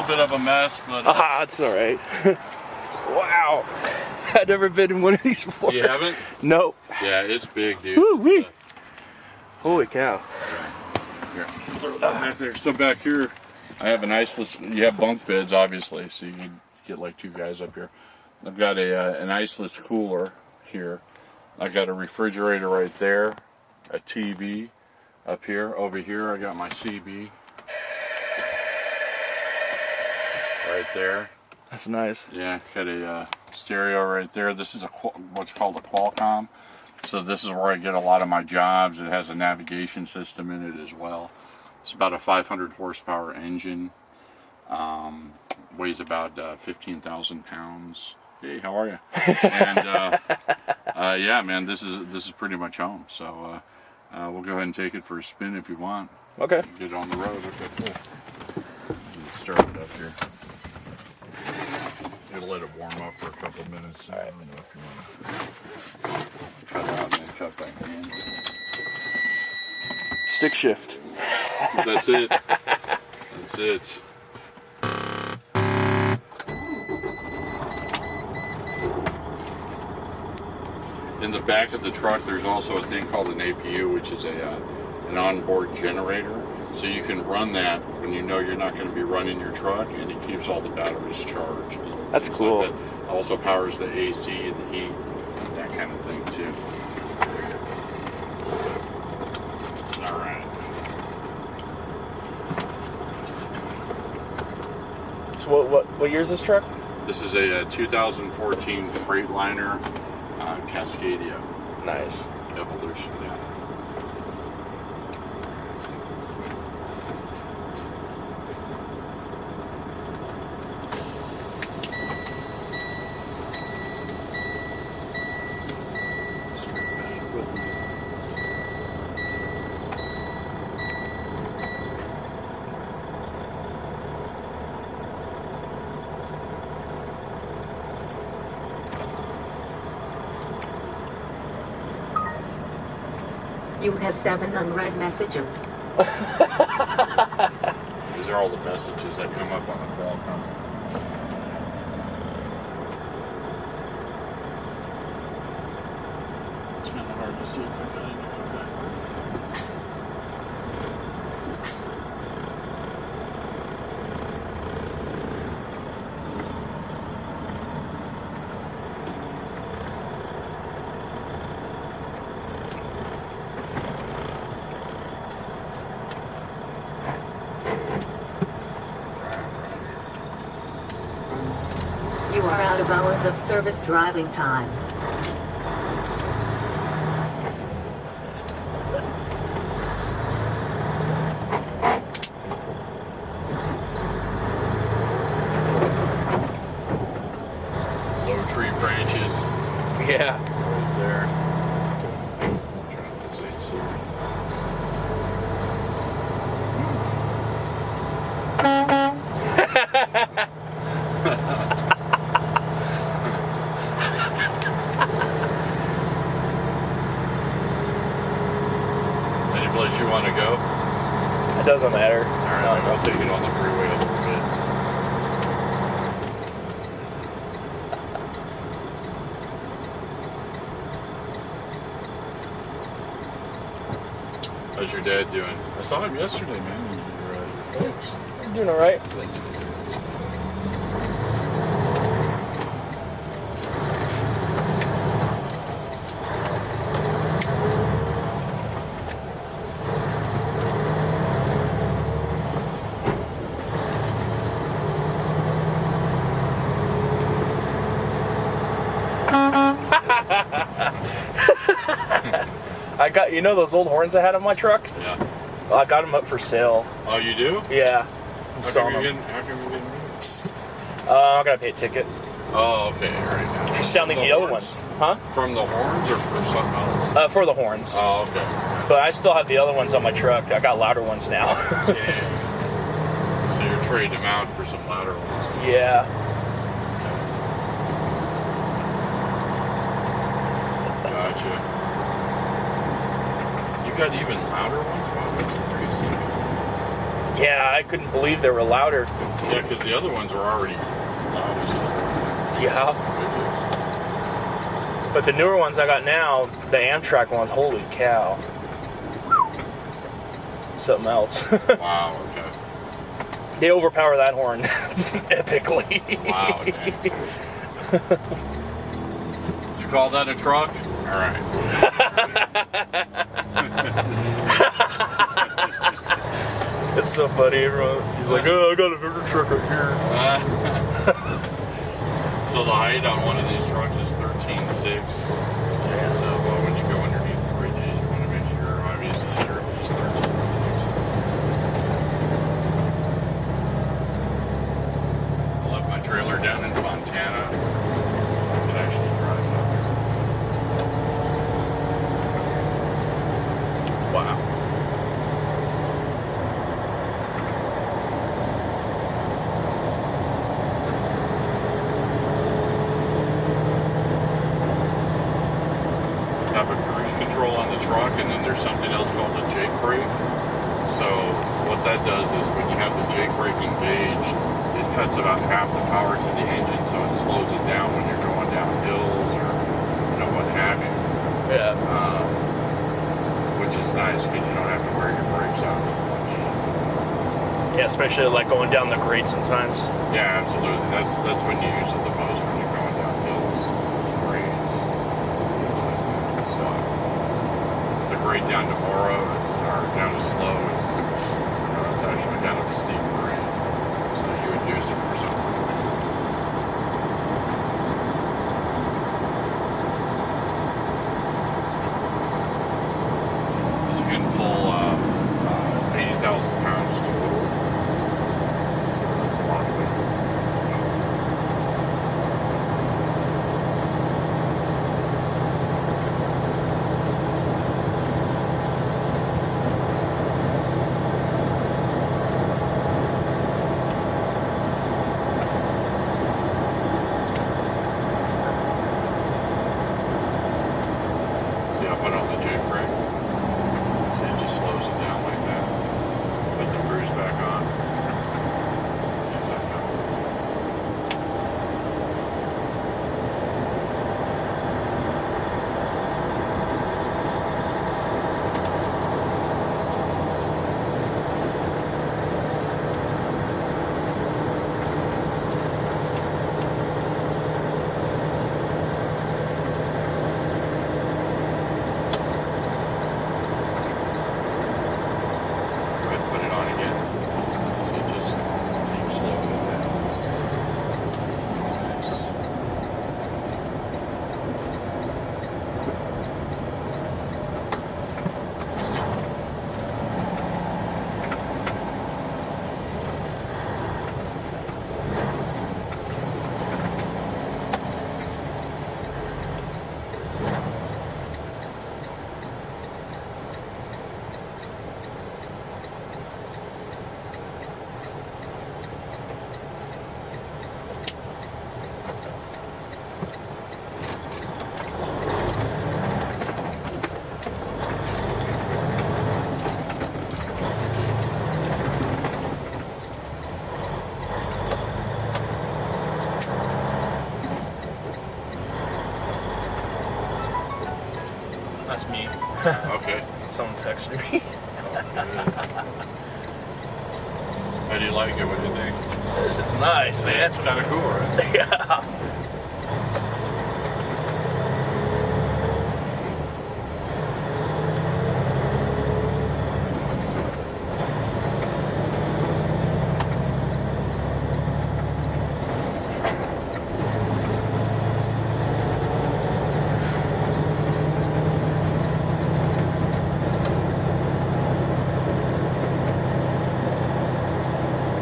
bit of a mess, but... it's all right. Wow. I've never been in one of these before. You haven't? Nope. Yeah, it's big, dude. Woo-wee. Holy cow. Here, throw that back there. So back here, I have an iceless... You have bunk beds, obviously, so you can get like 2 guys up here. I've got an iceless cooler here. I've got a refrigerator right there, a TV up here. Over here, I got my CB right there. That's nice. Yeah, got a stereo right there. This is what's called a Qualcomm. So this is where I get a lot of my jobs. It has a navigation system in it as well. It's about a 500 horsepower engine. Weighs about 15,000 pounds. Hey, how are you? And yeah, man, this is pretty much home. So we'll go ahead and take it for a spin if you want. Okay. Get it on the road. Okay, cool. Start it up here. You'll let it warm up for a couple of minutes. I don't know if you want to cut out and then cut back in. Stick shift. That's it. That's it. In the back of the truck, there's also a thing called an APU, which is an onboard generator. So you can run that when you know you're not going to be running your truck, and it keeps all the batteries charged. That's cool. Like that. Also powers the AC and the heat, that kind of thing too. All right. So what year is this truck? This is a 2014 Freightliner Cascadia. Nice. Evolution, yeah. You have 7 unread messages. These are all the messages that come up on the Qualcomm. It's kind of hard to see if I got anything back. You are out of hours of service driving time. Low tree branches Yeah. right there. I'm trying to see. Any place you want to go? It doesn't matter. All right, I'll take it on the freeway a little bit. How's your dad doing? I saw him yesterday, man. You're folks. I'm doing all right. I got, you know those old horns I had on my truck? Yeah. Well, I got them up for sale. Oh, you do? Yeah. I'm How selling come them. you're getting me? I gotta pay a ticket. Oh, okay. All right. Now. You're sounding the other ones. Huh? From the horns or for something else? For the horns. Oh, okay. But I still have the other ones on my truck. I got louder ones now. Yeah. So you're trading them out for some louder ones. Yeah. Gotcha. You got even louder ones? Wow, that's crazy. Yeah, I couldn't believe they were louder. Yeah, because the other ones were already loud. Yeah. But the newer ones I got now, the Amtrak ones, holy cow. Something else. Wow, okay. They overpower that horn epically. Wow, dang. You call that a truck? All right. It's so funny, everyone. He's like, oh, I got a bigger truck right here. So the height on one of these trucks is 13.6. Yeah. So when you go underneath the bridges, you want to make sure, obviously, you're at least 13.6. I left my trailer down in Fontana. I could actually drive it up here. Wow. Have a cruise control on the truck, and then there's something else called a Jake brake. So what that does is when you have the Jake braking gauge, it cuts about half the power to the engine, so it slows it down when you're going down hills or what have you. Yeah. Which is nice because you don't have to wear your brakes out as much. Yeah, especially like going down the grade sometimes. Yeah, absolutely. That's when you use it the most, when you're going down hills, grades. So the grade down to Oro, or down to Slow is, it's actually kind of a steep grade. So you would use it for something. This can pull 80,000 pounds total. So that's a lot of weight. See, I put on the Jake brake. See, it just slows it down like that. Put the cruise back on. Use that now. Go ahead and put it on again. It just keeps slowing it down. Nice. That's me. Okay. Someone texted me. How do you like it? What do you think? This is nice, man. It's kind of cool, right? Yeah.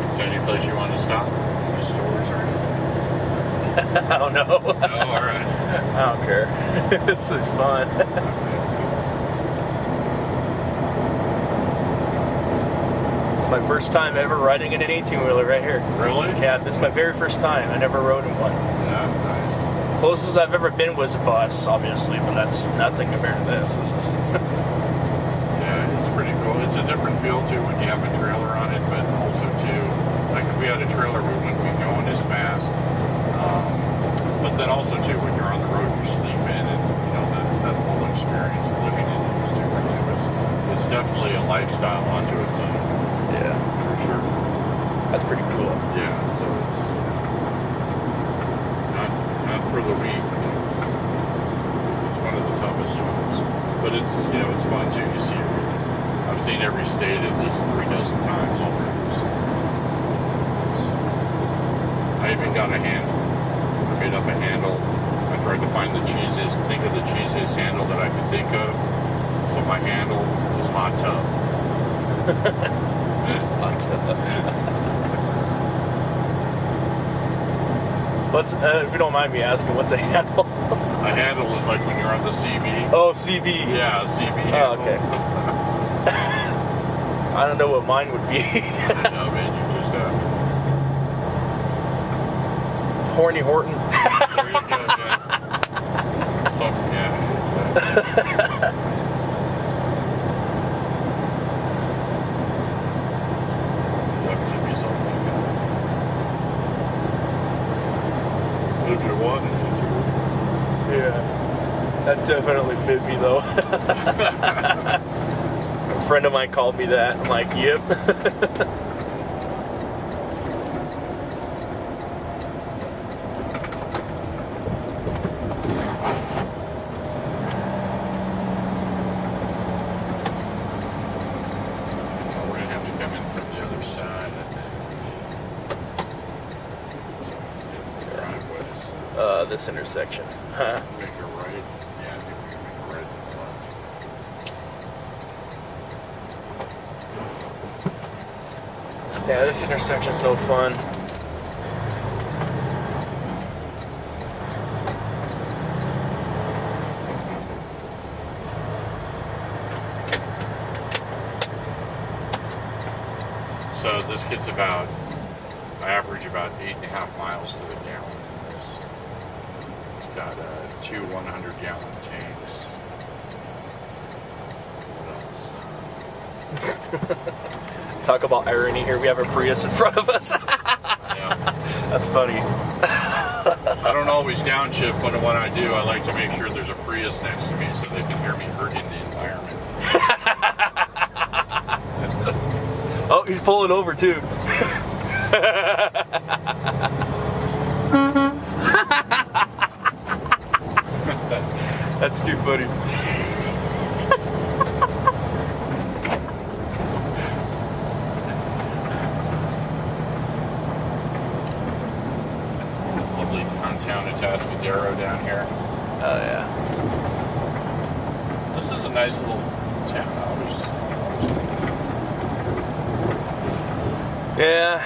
Is there any place you want to stop? Any stores or anything? I don't know. No, all right. I don't care. This is fun. It's my first time ever riding in an 18-wheeler right here. Really? Yeah, this is my very first time. I never rode in one. Yeah, nice. Closest I've ever been was a bus, obviously, but that's nothing compared to this. This is Yeah, it's pretty cool. It's a different feel too when you have a trailer on it, but also too, like if we had a trailer, we wouldn't be going as fast. But then also too, when you're on the road, you're sleeping, and you know that whole experience of living in it is different. It's definitely a lifestyle onto its own. Yeah, For sure. that's pretty cool. Yeah, so it's not for the weak. It's one of the toughest jobs, but it's it's fun too. You see everything. I've seen every state at least 3 dozen times already. So I even got a handle. I made up a handle. I tried to find think of the cheesiest handle that I could think of. So my handle is hot tub. Hot tub. What's if you don't mind me asking, what's a handle? A handle is like when you're on the CB. Oh, CB. Yeah, CB handle. Oh, okay. I don't know what mine would be. I know, man. You just Horny Horton. there you go, yeah. Something, yeah, definitely be something like that. But if you wanted it to. Yeah. That definitely fit me though. A friend of mine called me that. I'm like, yep. We're gonna have to come in from the other side, I think. Driveways. This intersection. Make a right. Yeah, I think we can make a right and a left. Yeah, this intersection's no fun. So this gets I average about 8.5 miles to the gallon. It's got 2 100-gallon tanks. What else? Talk about irony here. We have a Prius in front of us. Yeah. That's funny. I don't always downshift, but when I do, I like to make sure there's a Prius next to me so they can hear me hurting the environment. Oh, he's pulling over too. That's too funny. Lovely downtown Cascadia down here. Oh yeah. This is a nice little town. Yeah.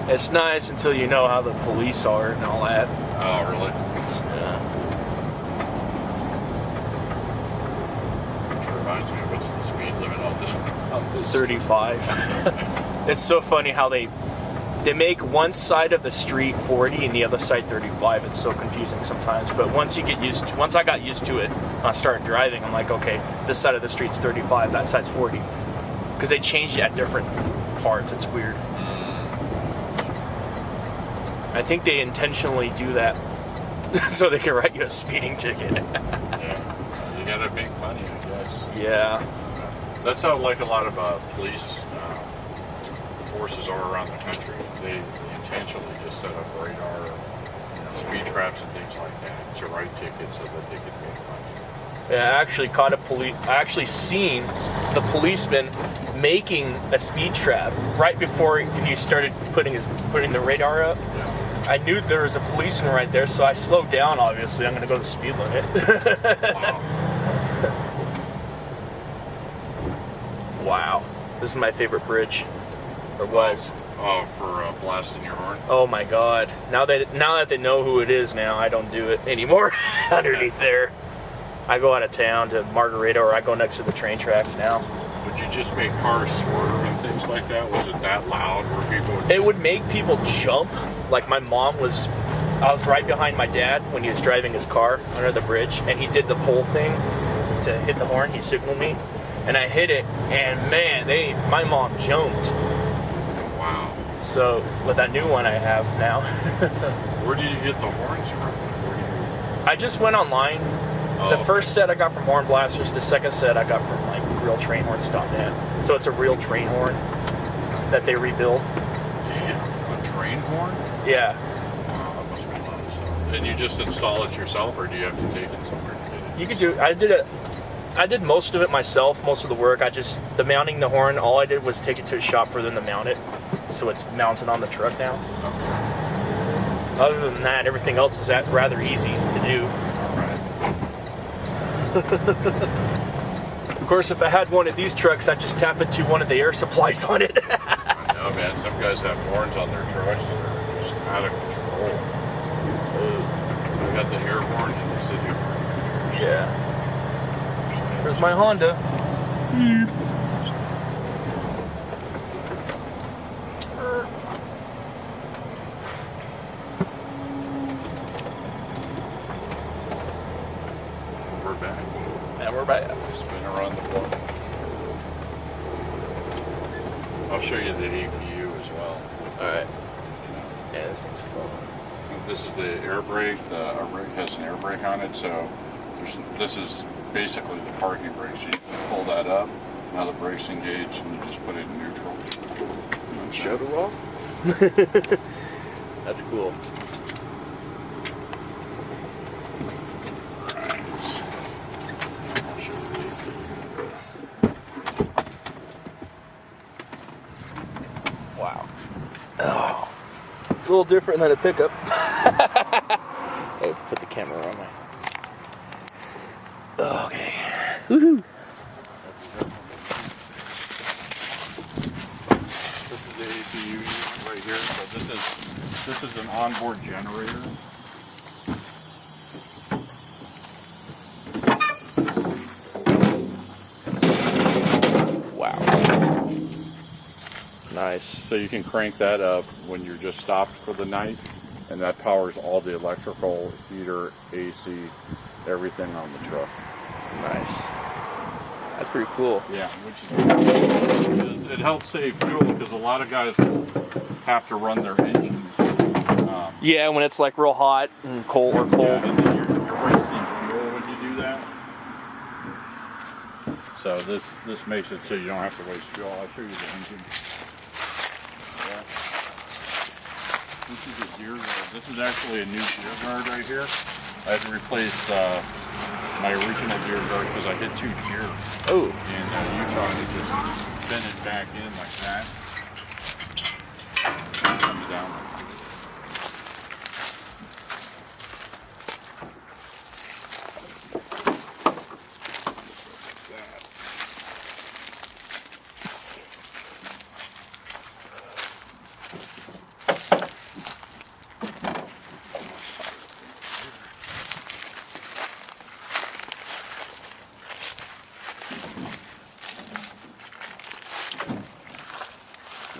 It's nice until you know how the police are and all that. Oh, really? Yeah. Which reminds me, what's the speed limit on this? 35. It's so funny how they make one side of the street 40 and the other side 35. It's so confusing sometimes. But once I got used to it, I started driving. I'm like, okay, this side of the street's 35, that side's 40, because they changed it at different parts. It's weird. I think they intentionally do that so they can write you a speeding ticket. Yeah, you gotta make money, I guess. Yeah. That's how, like, a lot of police forces are around the country. They intentionally just set up radar, speed traps and things like that to write tickets so that they can make money. Yeah, I actually caught I actually seen the policeman making a speed trap right before he started putting the radar up. Yeah. I knew there was a policeman right there, so I slowed down. Obviously, I'm going to go the speed limit. Wow. Wow, this is my favorite bridge, or was. Oh, for blasting your horn? Oh my God! Now that they know who it is, now I don't do it anymore. Underneath there, I go out of town to Margarita, or I go next to the train tracks now. Would you just make cars swerve and things like that? Was it that loud where people would... It would make people jump. Like I was right behind my dad when he was driving his car under the bridge, and he did the pole thing to hit the horn. He signaled me, and I hit it, and man, my mom jumped. Wow. So with that new one I have now. Where did you get the horns from? I just went online. The first set I got from Horn Blasters. The second set I got from like realtrainhorns.net. So it's a real train horn that they rebuild. Damn, a train horn? Yeah. Wow, that must be a lot of stuff. And you just install it yourself, or do you have to take it somewhere to get it? You could do. I did most of it myself. Most of the work. The mounting the horn. All I did was take it to a shop for them to mount it. So it's mounted on the truck now. Okay. Other than that, everything else is rather easy to do. Of course, if I had one of these trucks, I'd just tap into one of the air supplies on it. I know, man. Some guys have horns on their trucks that are just out of control. I got the air horn in the city. Yeah. There's my Honda. We're back. And we're back. Spin around the block. I'll show you the APU as well. Alright. Yeah, this thing's fun. This is the air brake. The rig has an air brake on it, so this is basically the parking brake. So you can pull that up. Now the brake's engaged, and you just put it in neutral. Show the wall? That's cool. Wow. Oh. A little different than a pickup. Oh, put the camera on me. Okay. Woohoo. This is the APU unit right here. So this is an onboard generator. Wow. Nice. So you can crank that up when you're just stopped for the night, and that powers all the electrical, heater, AC, everything on the truck. Nice. That's pretty cool. Yeah, which is it helps save fuel because a lot of guys will have to run their engines. Yeah, when it's like real hot and cold or cold. Yeah, and then you're wasting fuel when you do that. So this makes it so you don't have to waste fuel. I'll show you the engine. Yeah. This is a gear guard. This is actually a new gear guard right here. I had to replace my original gear guard because I hit 2 gear Oh. in Utah, and it just bent it back in like that. It comes down.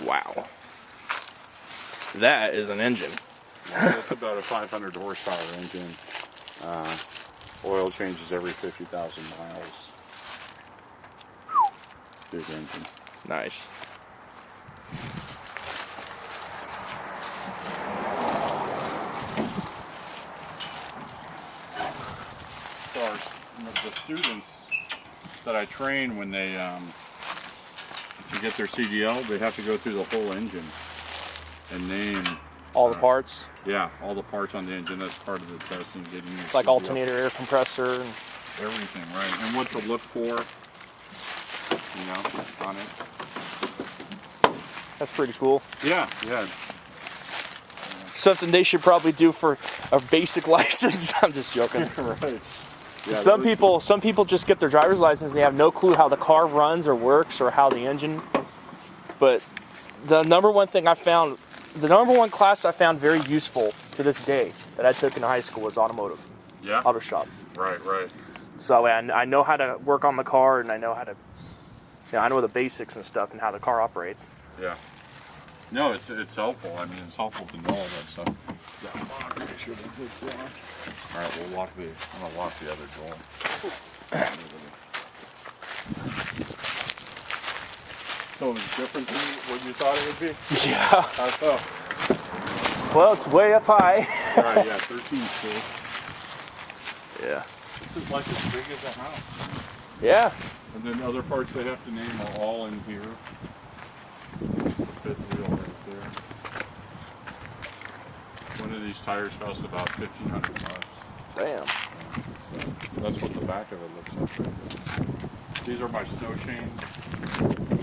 Wow. That is an engine. It's about a 500 horsepower engine. Oil changes every 50,000 miles. Big engine. Nice. So the students that I train, when they to get their CDL, they have to go through the whole engine and name All the parts. Yeah, all the parts on the engine. That's part of the testing. Getting your It's like CDL. alternator, air compressor, and Everything, right? And what to look for, you know, on it. that's pretty cool. Yeah, yeah. Something they should probably do for a basic license. I'm just joking. Right. Yeah, Some people just get their driver's license and they have no clue how the car runs or works or how the engine. But the number one class I found very useful to this day that I took in high school was automotive, Yeah. auto shop. Right, right. So I know how to work on the car, and I know how to, I know the basics and stuff and how the car operates. Yeah. No, it's helpful. I mean, it's helpful to know all that stuff. Yeah. Make sure that it's on. All right, I'm gonna lock the other door. So it's different than what you thought it would be? Yeah. How so? Well, it's way up high. Alright, yeah, 13 still. Yeah. This is like as big as a house. Yeah. And then other parts they have to name are all in here. It's the fifth wheel right there. One of these tires cost about $1,500. Damn. So that's what the back of it looks like right there. These are my snow chains.